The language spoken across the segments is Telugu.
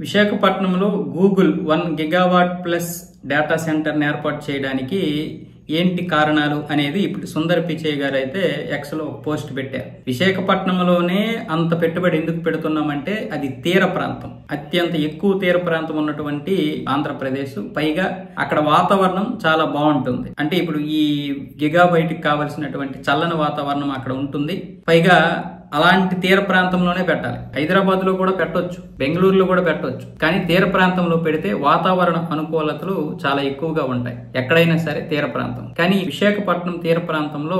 విశాఖపట్నంలో గూగుల్ 1 గిగావాట్ ప్లస్ డేటా సెంటర్ని ఏర్పాటు చేయడానికి ఏంటి కారణాలు అనేది ఇప్పుడు సుందర్ పిచై గారు అయితే ఎక్స్ లో పోస్ట్ పెట్టారు. విశాఖపట్నంలోనే అంత పెట్టుబడి ఎందుకు పెడుతున్నామంటే అది తీర ప్రాంతం, అత్యంత ఎక్కువ తీర ప్రాంతం ఉన్నటువంటి ఆంధ్రప్రదేశ్. పైగా అక్కడ వాతావరణం చాలా బాగుంటుంది. అంటే ఇప్పుడు ఈ గిగాబైట్కి కావలసినటువంటి చల్లని వాతావరణం అక్కడ ఉంటుంది. పైగా అలాంటి తీర ప్రాంతంలోనే పెట్టాలి. హైదరాబాద్ లో కూడా పెట్టొచ్చు, బెంగళూరులో కూడా పెట్టొచ్చు. కానీ తీర ప్రాంతంలో పెడితే వాతావరణ అనుకూలతలు చాలా ఎక్కువగా ఉంటాయి ఎక్కడైనా సరే తీర ప్రాంతం. కానీ విశాఖపట్నం తీర ప్రాంతంలో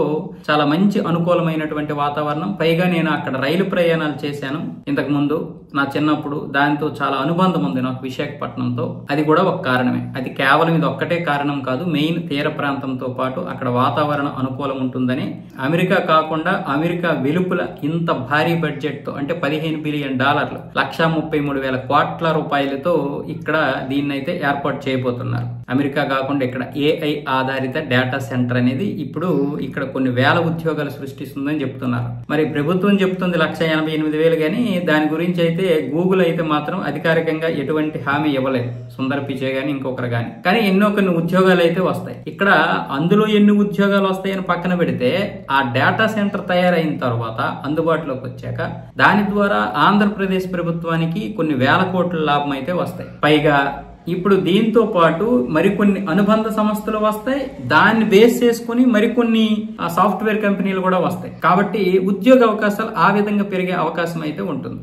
చాలా మంచి అనుకూలమైనటువంటి వాతావరణం. పైగా నేను అక్కడ రైలు ప్రయాణాలు చేశాను ఇంతకు ముందు నా చిన్నప్పుడు. దాంతో చాలా అనుబంధం ఉంది నాకు విశాఖపట్నంతో. అది కూడా ఒక కారణమే. అది కేవలం ఇది ఒక్కటే కారణం కాదు. మెయిన్ తీర ప్రాంతంతో పాటు అక్కడ వాతావరణ అనుకూలం ఉంటుందని. అమెరికా కాకుండా అమెరికా వెలుపల ఇంత భారీ బడ్జెట్ తో అంటే $15 బిలియన్, 1,33,000 కోట్ల రూపాయలతో ఇక్కడ దీన్నైతే ఏర్పాటు చేయబోతున్నారు. అమెరికా కాకుండా ఇక్కడ AI ఆధారిత డేటా సెంటర్ అనేది ఇప్పుడు ఇక్కడ కొన్ని వేల ఉద్యోగాలు సృష్టిస్తుందని చెప్తున్నారు. మరి ప్రభుత్వం చెప్తుంది 1,88,000 కానీ దాని గురించి అయితే గూగుల్ అయితే మాత్రం అధికారికంగా ఎటువంటి హామీ ఇవ్వలేదు, సుందర్ పిచై గాని ఇంకొకరు గాని. కానీ ఎన్నో కొన్ని ఉద్యోగాలు అయితే వస్తాయి ఇక్కడ. అందులో ఎన్ని ఉద్యోగాలు వస్తాయని పక్కన పెడితే ఆ డేటా సెంటర్ తయారైన తర్వాత అందుబాటులోకి వచ్చాక దాని ద్వారా ఆంధ్రప్రదేశ్ ప్రభుత్వానికి కొన్ని వేల కోట్ల లాభం అయితే వస్తాయి. పైగా ఇప్పుడు దీంతో పాటు మరికొన్ని అనుబంధ సంస్థలు వస్తాయి. దాన్ని బేస్ చేసుకుని మరికొన్ని సాఫ్ట్వేర్ కంపెనీలు కూడా వస్తాయి. కాబట్టి ఉద్యోగ అవకాశాలు ఆ విధంగా పెరిగే అవకాశం అయితే ఉంటుంది.